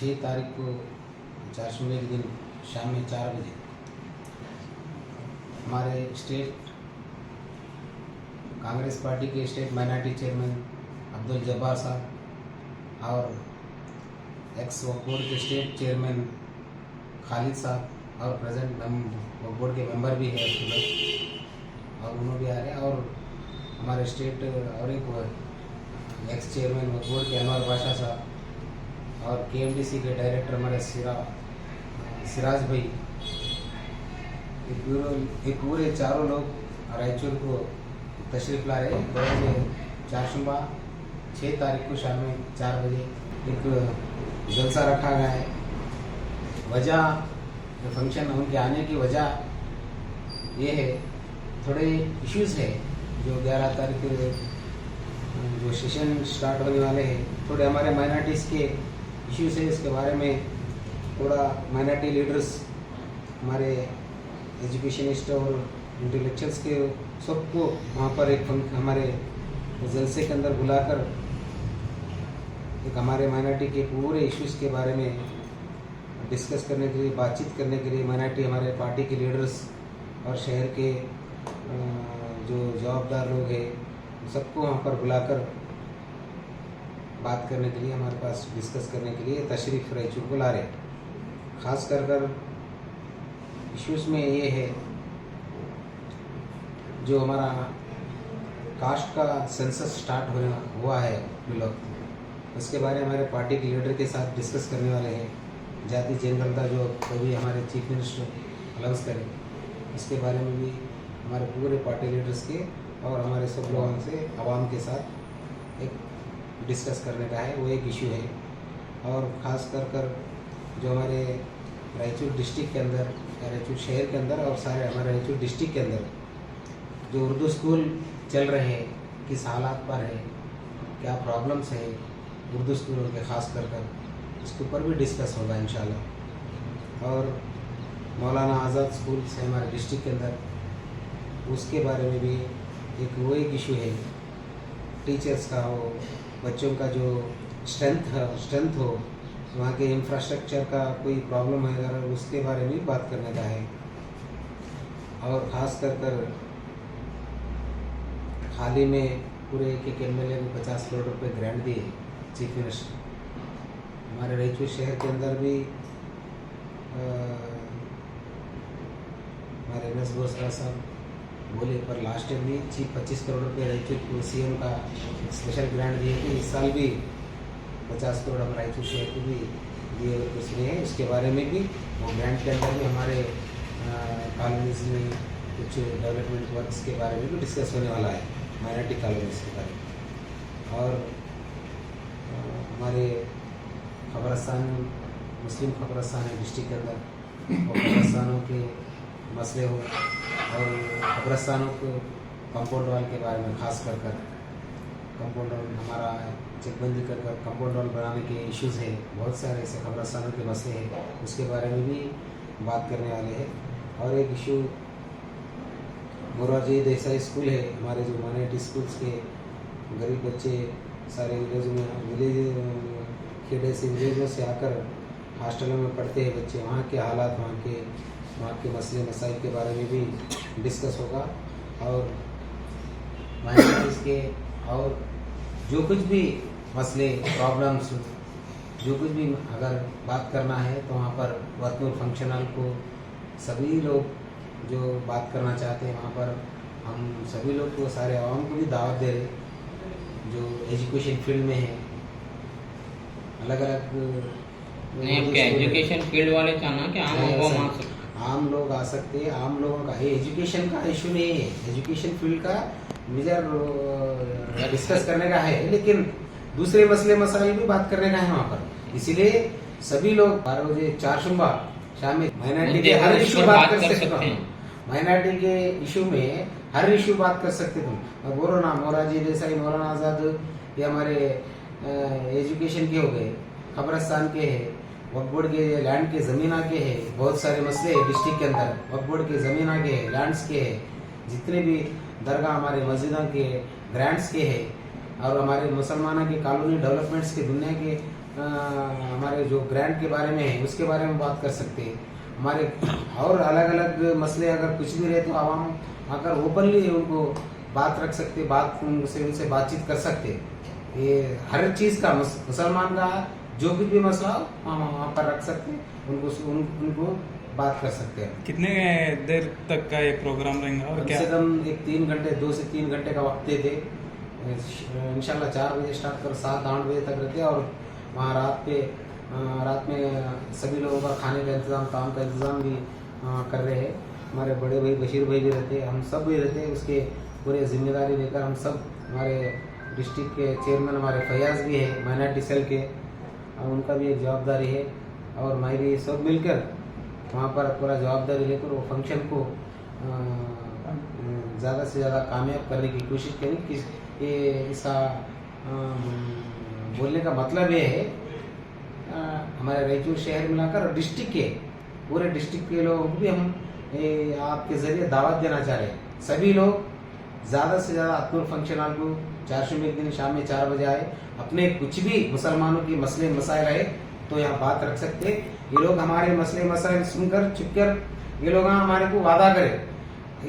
6 तारीख को चारशुमे के दिन शाम में 4 बजे हमारे स्टेट कांग्रेस पार्टी के state minority chairman Abdul Jabbar साहब और एक्स वक्फ बोर्ड के स्टेट चेयरमैन खालिद साहब और प्रेजेंट वक्फ बोर्ड के मेंबर भी है और उन्होंने भी आ रहे हैं, और हमारे स्टेट और एक एक्स चेयरमैन वक्फ बोर्ड के अनवर बादशाह साहब और केएमडीसी के डायरेक्टर हमारे सिराज भाई, ये पूरे चारों लोग रायचूर को तशरीफ़ ला रहे हैं। बड़े चारशुमा 6 तारीख को शाम में 4 बजे एक जलसा रखा गया है। वजह जो फंक्शन उनके आने की वजह ये है, थोड़े इश्यूज़ है जो 11 तारीख को जो सेशन स्टार्ट होने वाले हैं, थोड़े हमारे माइनॉरिटीज़ के इश्यूज़ है। इसके बारे में थोड़ा माइनॉरिटी लीडर्स, हमारे एजुकेशनिस्ट और इंटेलेक्चुअल्स के सबको वहाँ पर एक हमारे जलसे के अंदर बुलाकर एक हमारे माइनॉरिटी के पूरे इश्यूज़ के बारे में डिस्कस करने के लिए, बातचीत करने के लिए माइनॉरिटी हमारे पार्टी के लीडर्स और शहर के जो जवाबदार लोग हैं सबको वहाँ पर बुलाकर बात करने के लिए, हमारे पास डिस्कस करने के लिए तशरीफ़ रायचूर को ला रहे। ख़ास कर इश्यूज़ में ये है जो हमारा कास्ट का सेंसस स्टार्ट हुआ है लोग, उसके बारे में हमारे पार्टी के लीडर के साथ डिस्कस करने वाले हैं। जाति जनगणना जो कभी हमारे चीफ मिनिस्टर अनाउंस करें, इसके बारे में भी हमारे पूरे पार्टी लीडर्स के और हमारे सब लोगों से आवाम के साथ एक डिस्कस करने का है, वो एक इशू है। और ख़ास कर जो हमारे रायचूर डिस्ट्रिक्ट के अंदर, रायचूर शहर के अंदर और सारे हमारे रायचूर डिस्ट्रिक्ट के अंदर जो उर्दू स्कूल चल रहे हैं, किस हालात पर है, क्या प्रॉब्लम्स है उर्दू स्कूलों के ख़ास कर इसके ऊपर भी डिस्कस होगा इंशाल्लाह। और मौलाना आज़ाद स्कूल से हमारे डिस्ट्रिक्ट के अंदर, उसके बारे में भी एक इशू है, टीचर्स का हो, बच्चों का जो स्ट्रेंथ हो, वहाँ के इंफ्रास्ट्रक्चर का कोई प्रॉब्लम है अगर उसके बारे में बात करने का है। और ख़ास कर हाल ही में पूरे एक एमएलए को 50 करोड़ रुपए ग्रांट दिए चीफ मिनिस्टर। हमारे रायचूर शहर के अंदर भी हमारे MS बोसरा साहब बोले, पर लास्ट टाइम भी 25 करोड़ रुपए रायचूर को CM का स्पेशल ग्रांट दिए थे। इस साल भी 50 करोड़ हम रायचूर शहर को भी दिए कुछ नहीं है। इसके बारे में भी वो ग्रांट के अंदर भी हमारे कॉलोनीज में कुछ डेवलपमेंट वर्क्स के बारे में भी डिस्कस होने वाला है, माइनॉरिटी कॉलोनीज के बारे में। और हमारे खबरस्तान, मुस्लिम खबरस्तान है डिस्ट्रिक्ट के अंदर, और खबरस्तानों के मसले हो और खबरस्तानों को कंपाउंड वॉल के बारे में खास कर कंपाउंड वॉल हमारा चेकबंदी कर कंपाउंड वॉल बनाने के इश्यूज़ है, बहुत सारे ऐसे खबरस्तानों के मसले हैं, उसके बारे में भी बात करने वाले हैं। और एक इशू मोरारजी देसाई स्कूल है, हमारे जो माइनॉरिटी स्कूल्स के गरीब बच्चे सारे खेड़े से विलेजों से आकर हॉस्टलों में पढ़ते हैं बच्चे, वहाँ के हालात, वहाँ के मसले मसाइल के बारे में भी डिस्कस होगा। और माइनॉरिटीज़ के और जो कुछ भी मसले प्रॉब्लम्स, जो कुछ भी अगर बात करना है तो वहाँ पर वर्तनूर फंक्शन हॉल को सभी लोग जो बात करना चाहते हैं, वहाँ पर हम सभी लोग को, सारे आवाम को भी दावत दे रहे, जो एजुकेशन फील्ड में है, अलग अलग एजुकेशन फील्ड वाले चाहना कि आम लोग आ सकते हैं। आम लोगों का एजुकेशन का इशू नहीं है, एजुकेशन फील्ड का मेजर डिस्कस करने का है, लेकिन दूसरे मसले मसाइल भी बात करने का है वहाँ पर। इसीलिए सभी लोग 12 बजे चारशुमा शाम में माइनॉरिटी के हर इशू बात कर सकते हैं। माइनॉरिटी के इशू में हर इशू बात कर सकते तुम। बोलो ना, मोरारजी देसाई, मौलाना आज़ाद, ये हमारे एजुकेशन के हो गए, खबरस्तान के है, वक्फ बोर्ड के लैंड के ज़मीन के है, बहुत सारे मसले डिस्ट्रिक्ट के अंदर वक्फ बोर्ड के ज़मीन के है, लैंड्स के है, जितने भी दरगाह हमारे मस्जिदों के ग्रांट्स के है, और हमारे मुसलमानों के कॉलोनी डेवलपमेंट्स के दुनिया के हमारे जो ग्रांट के बारे में है उसके बारे में बात कर सकते हैं। हमारे और अलग अलग मसले अगर कुछ भी रहे तो आवाम आकर ओपनली उनको बात रख सकते, बात उनसे बातचीत कर सकते। ये हर चीज़ का मुसलमान का जो कुछ भी मसला हो हम वहाँ पर रख सकते, उनको बात कर सकते हैं। कितने देर तक का ये प्रोग्राम रहेगा और क्या? कम से कम एक 3 घंटे 2 से 3 घंटे का वक्त देते। इंशाल्लाह 4 बजे स्टार्ट कर 7-8 बजे तक रहते हैं और वहाँ रात में सभी लोगों का खाने का इंतज़ाम, काम का इंतज़ाम भी कर रहे हैं। हमारे बड़े भाई बशीर भाई भी रहते हैं, हम सब भी रहते हैं। उसके पूरे जिम्मेदारी लेकर हम सब, हमारे डिस्ट्रिक्ट के चेयरमैन हमारे फैयाज भी है माइनॉरिटी सेल के, उनका भी एक जवाबदारी है और हमारी सब मिलकर वहाँ पर पूरा जवाबदारी लेकर वो फंक्शन को ज़्यादा से ज़्यादा कामयाब करने की कोशिश करें। कि ये इसका बोलने का मतलब ये है हमारे रायचूर शहर मिलाकर और डिस्ट्रिक्ट के पूरे डिस्ट्रिक्ट के लोगों को भी हम आपके ज़रिए दावत देना चाह रहे हैं। सभी लोग ज़्यादा से ज़्यादा अतनूर फंक्शन हॉल को 4 एक दिन शाम में 4 बजे आए। अपने कुछ भी मुसलमानों की मसले मसाइल आए तो यहाँ बात रख सकते। ये लोग हमारे मसले मसाइल सुनकर चुपकर ये लोग हमारे को वादा करें,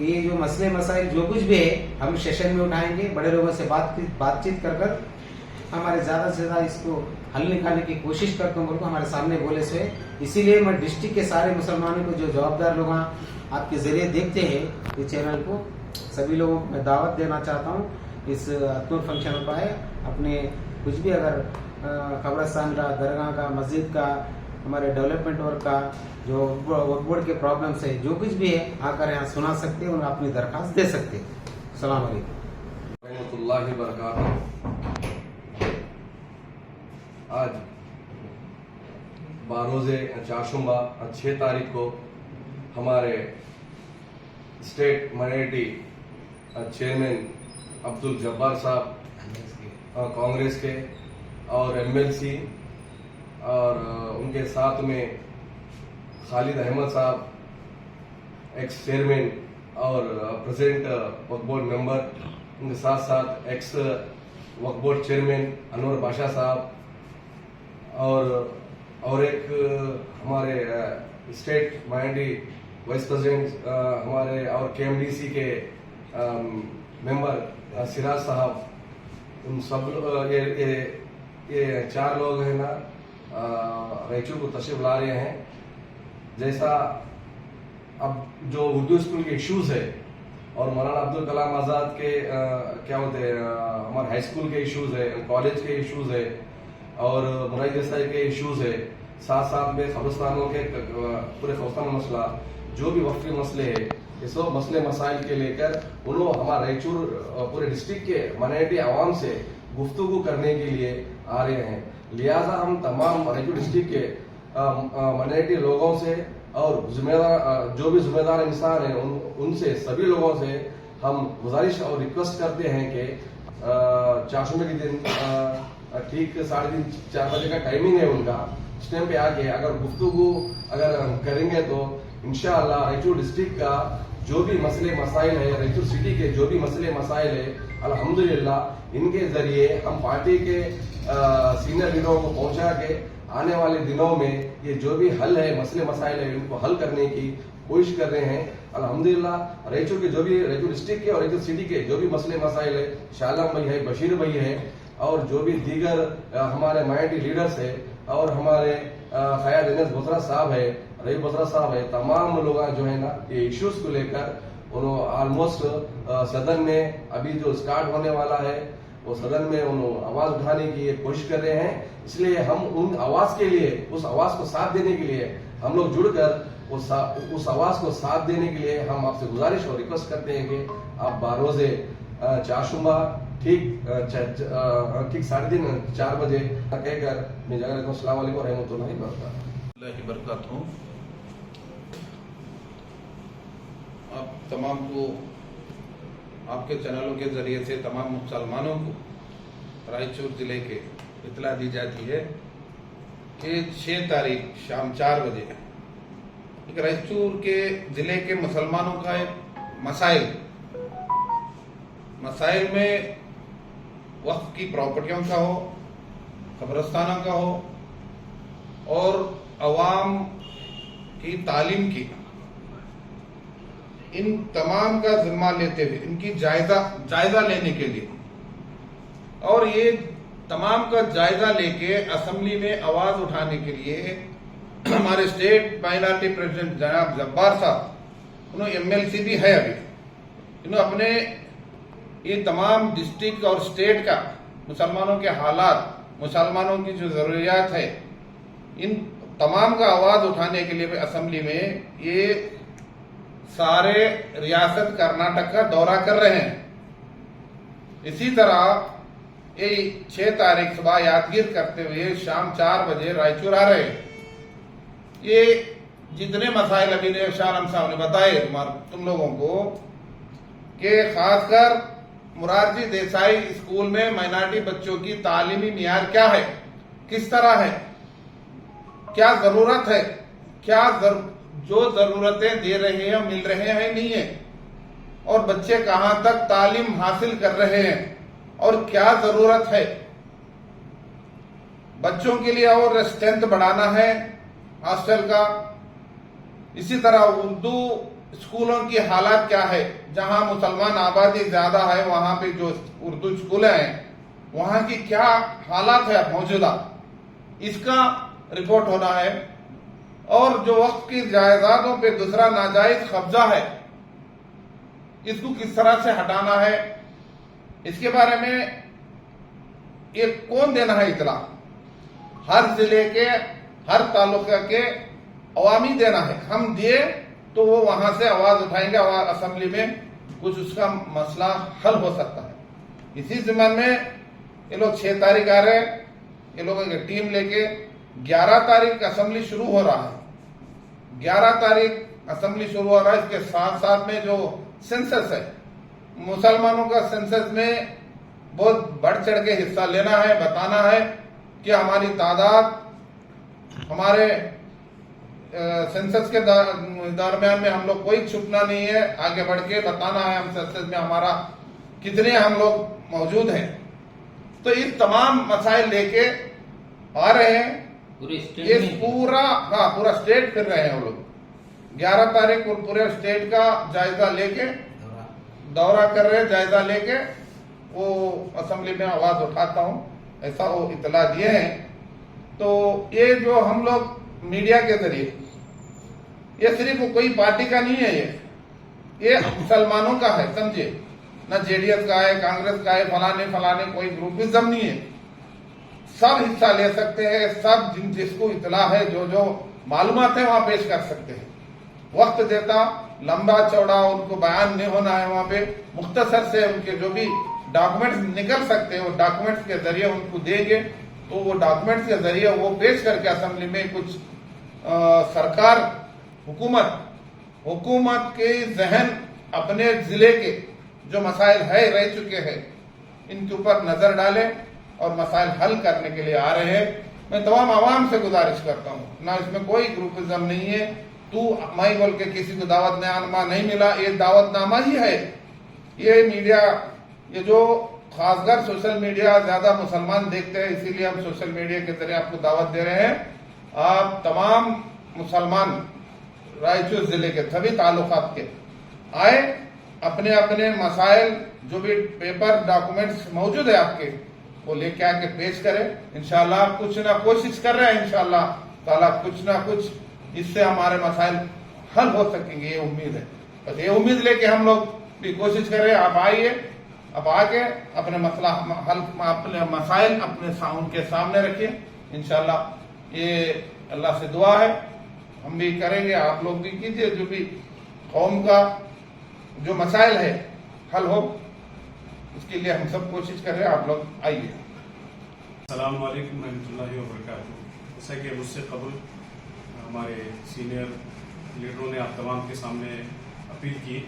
ये जो मसले मसाइल जो कुछ भी है हम सेशन में उठाएंगे, बड़े लोगों से बातचीत कर हमारे ज़्यादा से ज़्यादा इसको हल निकालने की कोशिश करते हैं। को हमारे सामने बोले से, इसीलिए मैं डिस्ट्रिक्ट के सारे मुसलमानों को जो जवाबदार लोग आपके ज़रिए देखते हैं ये चैनल को, सभी लोगों को मैं दावत देना चाहता हूँ इस अतनूर फंक्शन पर आए। अपने कुछ भी अगर कब्रस्तान का, दरगाह का, मस्जिद का, हमारे डेवलपमेंट वर्क का, जो वक्फ बोर्ड के प्रॉब्लम्स है, जो कुछ भी है आकर यहाँ सुना सकते हैं और अपनी दरखास्त दे सकते हैं। अस्सलाम वालेकुम रहमतुल्लाहि बरकातहू। आज बारोज़े चारशुम्बा 6 तारीख को हमारे state minority chairman Abdul Jabbar साहब कांग्रेस के और एमएलसी और उनके साथ में खालिद अहमद साहब एक्स चेयरमैन और प्रेसिडेंट वक्फ बोर्ड मेंबर, उनके साथ साथ एक्स वक्फ बोर्ड चेयरमैन अनवर बादशाह साहब और एक हमारे स्टेट माइनॉरिटी वाइस प्रेसिडेंट हमारे और केएमडीसी के मेंबर सिराज साहब, उन सब ये 4 लोग हैं ना रायचूर को तशरीफ ला रहे हैं। जैसा अब जो उर्दू स्कूल के इश्यूज है और मौलाना अब्दुल कलाम आज़ाद के क्या होते हैं हमारे हाई स्कूल के इश्यूज है, कॉलेज के इश्यूज है और मुराई देसाई के इश्यूज है, साथ साथ में कब्रिस्तानों के पूरे कब्रिस्तान मसला, जो भी वक्फी मसले है, ये सब मसले मसाइल के लेकर उन्होंने हमारे रायचूर पूरे डिस्ट्रिक्ट के माइनॉरिटी आवाम से गुफ्तगू करने के लिए आ रहे हैं। लिहाजा हम तमाम रायचूर डिस्ट्रिक्ट के माइनॉरिटी लोगों से और जो भी जिम्मेदार इंसान है उनसे सभी लोगों से हम गुजारिश और रिक्वेस्ट करते हैं कि चारशुम्बे के दिन ठीक 3:30-4 बजे का टाइमिंग है उनका, उस टाइम पे आके अगर गुफ्तगू अगर करेंगे तो इंशाअल्लाह रायचूर डिस्ट्रिक्ट का जो भी मसले मसाइल है, रायचूर सिटी के जो भी मसले मसाइल है, अल्हम्दुलिल्लाह इनके जरिए हम पार्टी के सीनियर लीडरों को पहुंचा के आने वाले दिनों में ये जो भी हल है मसले मसाइल है इनको हल करने की कोशिश कर रहे हैं। अल्हम्दुलिल्लाह रायचूर के जो भी रायचूर डिस्ट्रिक्ट के और रायचूर सिटी के जो भी मसले मसाइल है, शालम भाई है, बशीर भाई है और जो भी दीगर हमारे माइनॉरिटी लीडर्स है और हमारे फयाज अनस बोसरा साहब है, रही बोसरा साहब है, तमाम लोग जो है ना ये इश्यूज को लेकर उन्होंने ऑलमोस्ट सदन में अभी जो स्टार्ट होने वाला है वो सदन में उन्होंने आवाज उठाने की कोशिश कर रहे हैं। इसलिए हम उन आवाज के लिए, उस आवाज को साथ देने के लिए हम लोग जुड़कर उस आवाज को साथ देने के लिए हम आपसे गुजारिश और रिक्वेस्ट करते हैं कि आप बारोज़े चारशुम्बा ठीक 4:30 बजे कहकर मैं जगह रहता हूँ। अस्सलाम वालेकुम रहमतुल्लाहि बरकातहू। आप तमाम को आपके चैनलों के जरिए से तमाम मुसलमानों को रायचूर जिले के इतला दी जाती है कि 6 तारीख शाम 4 बजे एक रायचूर के जिले के मुसलमानों का एक मसाइल में वक्फ की प्रॉपर्टियों का हो, कब्रिस्तानों का हो, और अवाम की तालीम की, इन तमाम का जिम्मा लेते हुए, इनकी जायजा लेने के लिए, और ये तमाम का जायजा लेके असेंबली में आवाज उठाने के लिए हमारे स्टेट माइनॉरिटी प्रेसिडेंट जनाब जब्बार साहब, उन्होंने MLC भी है अभी, इन्होंने अपने ये तमाम डिस्ट्रिक्ट और स्टेट का मुसलमानों के हालात, मुसलमानों की जो जरूरियात है, इन तमाम का आवाज उठाने के लिए असेंबली में ये सारे रियासत कर्नाटक का दौरा कर रहे हैं। इसी तरह ये 6 तारीख सुबह यादगीर करते हुए शाम 4 बजे रायचूर आ रहे हैं। ये जितने मसाइल अभी ने शाह साहब ने बताए तुम लोगों को, कि खासकर मुरारजी देसाई स्कूल में माइनॉरिटी बच्चों की तालीमी मियार क्या है, किस तरह है, क्या जरूरत है, जो जरूरतें दे रहे हैं मिल रहे हैं नहीं है, और बच्चे कहां तक तालीम हासिल कर रहे हैं और क्या जरूरत है। बच्चों के लिए और स्ट्रेंथ बढ़ाना है हॉस्टल का। इसी तरह उर्दू स्कूलों की हालात क्या है, जहां मुसलमान आबादी ज्यादा है वहां पे जो उर्दू स्कूल हैं वहां की क्या हालात है मौजूदा, इसका रिपोर्ट होना है। और जो वक्त की जायदादों पे दूसरा नाजायज कब्जा है, इसको किस तरह से हटाना है, इसके बारे में ये कौन देना है इतला, हर जिले के हर तालुका के अवामी देना है। हम दिए तो वो वहां से आवाज उठाएंगे, असेंबली में कुछ उसका मसला हल हो सकता है। इसी जिम्मन में ये लोग 6 तारीख आ रहे हैं, ये लोगों की टीम लेके 11 तारीख असेंबली शुरू हो रहा है। 11 तारीख असेंबली शुरू हो रहा है। इसके साथ साथ में जो सेंसस है, मुसलमानों का सेंसस में बहुत बढ़ चढ़ के हिस्सा लेना है, बताना है कि हमारी तादाद, हमारे सेंसस के दरमियान में हम लोग कोई छुपना नहीं है, आगे बढ़ के बताना है हम सेंसस में हमारा कितने हम लोग मौजूद हैं। तो इस तमाम मसाइल लेके आ रहे हैं, ये पूरा स्टेट फिर रहे हैं वो लोग। 11 तारीख को पूरे स्टेट का जायजा लेके दौरा कर रहे हैं, जायजा लेके वो असेंबली में आवाज उठाता हूं, ऐसा वो इतला दिए हैं। तो ये जो हम लोग मीडिया के जरिए, ये सिर्फ कोई पार्टी का नहीं है, ये मुसलमानों का है, समझे ना, JDS का है, कांग्रेस का है, फलाने कोई ग्रुपिज्म नहीं है, सब हिस्सा ले सकते हैं, सब जिसको इतला है, जो मालूमात है वहां पेश कर सकते हैं। वक्त देता लंबा चौड़ा उनको बयान नहीं होना है, वहां पे मुख्तसर से उनके जो भी डॉक्यूमेंट्स निकल सकते हैं वो डॉक्यूमेंट्स के जरिए उनको देंगे, तो वो डॉक्यूमेंट्स के जरिए वो पेश करके असेंबली में कुछ सरकार हुकूमत के जहन अपने जिले के जो मसाइल है रह चुके हैं इनके ऊपर नजर डालें और मसाइल हल करने के लिए आ रहे हैं। मैं तमाम आवाम से गुजारिश करता हूँ, ना इसमें कोई ग्रुपिज्म नहीं है, तू मैं बोल के किसी को दावतनामा नहीं मिला, ये दावतनामा ही है। ये मीडिया, ये जो खासकर सोशल मीडिया ज्यादा मुसलमान देखते हैं, इसीलिए हम सोशल मीडिया के जरिए आपको दावत दे रहे हैं। आप तमाम मुसलमान रायचूर जिले के सभी ताल्लुकात के आए, अपने अपने मसाइल जो भी पेपर डॉक्यूमेंट्स मौजूद है आपके, वो लेके आके पेश करें। इंशाल्लाह कुछ ना कोशिश कर रहे हैं, इंशाल्लाह ताला कुछ ना कुछ इससे हमारे मसाइल हल हो सकेंगे, ये उम्मीद है। बस ये उम्मीद लेके हम लोग भी कोशिश कर रहे हैं। आप आइए, अब आके अपने मसला हल, अपने मसाइल अपने उनके सामने रखिए। इंशाल्लाह ये अल्लाह से दुआ है, हम भी करेंगे, आप लोग भी कीजिए, जो भी कौम का जो मसाइल है हल हो, इसके लिए हम सब कोशिश कर रहे हैं। आप लोग आइए। अस्सलाम वालेकुम रहमतुल्लाहि व बरकातुहू। जैसा कि मुझसे कबल हमारे सीनियर लीडरों ने आप तमाम के सामने अपील की,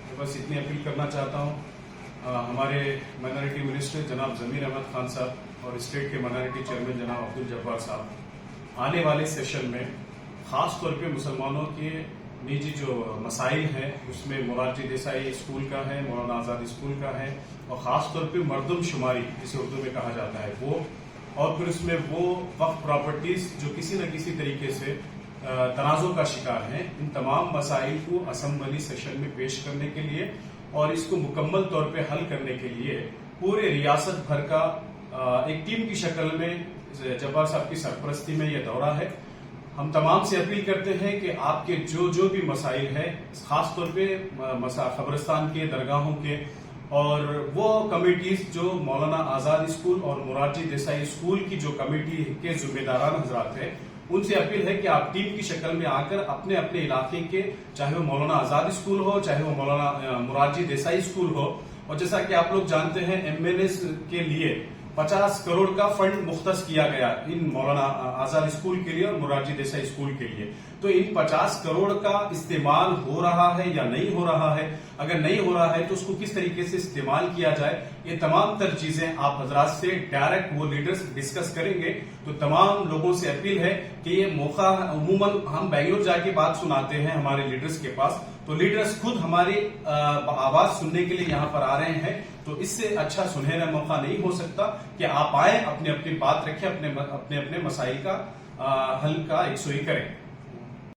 तो बस इतनी अपील करना चाहता हूँ। हमारे माइनॉरिटी मिनिस्टर जनाब ज़मीर अहमद खान साहब और स्टेट के माइनॉरिटी चेयरमैन जनाब अब्दुल जब्बार साहब आने वाले सेशन में ख़ास तौर पे मुसलमानों के निजी जो मसाइल हैं उसमें मोरारजी देसाई स्कूल का है, मौलाना आज़ाद स्कूल का है, और ख़ास तौर पे मरदमशुमारी जिसे उर्दू में कहा जाता है वो और फिर उसमें वो वक्फ प्रॉपर्टीज जो किसी न किसी तरीके से तनाज़ों का शिकार हैं, इन तमाम मसाइल को असेंबली सेशन में पेश करने के लिए और इसको मुकम्मल तौर पे हल करने के लिए पूरे रियासत भर का एक टीम की शक्ल में जब्बार साहब की सरपरस्ती में यह दौरा है। हम तमाम से अपील करते हैं कि आपके जो भी मसाइल है, खास तौर पे खबरस्तान के, दरगाहों के, और वो कमेटीज जो मौलाना आजाद स्कूल और मोरारजी देसाई स्कूल की जो कमेटी के जिम्मेदारान हजरात हैं, उनसे अपील है कि आप टीम की शक्ल में आकर अपने अपने इलाके के, चाहे वो मौलाना आजाद स्कूल हो, चाहे वो मौलाना मोरारजी देसाई स्कूल हो, और जैसा कि आप लोग जानते हैं MNS के लिए 50 करोड़ का फंड मुख्तस किया गया इन मौलाना आजाद स्कूल के लिए और मोरारजी देसाई स्कूल के लिए। तो इन 50 करोड़ का इस्तेमाल हो रहा है या नहीं हो रहा है, अगर नहीं हो रहा है तो उसको किस तरीके से इस्तेमाल किया जाए, ये तमाम तर चीजें आप हजरात से डायरेक्ट वो लीडर्स डिस्कस करेंगे। तो तमाम लोगों से अपील है कि ये मौका, अमूमन हम बेंगलोर जाके बात सुनाते हैं हमारे लीडर्स के पास, तो लीडर्स खुद हमारी आवाज सुनने के लिए यहाँ पर आ रहे हैं, तो इससे अच्छा सुनहरा मौका नहीं हो सकता कि आप आए, अपने अपनी बात रखें, अपने अपने मसाइल का हल का एक सोई करें।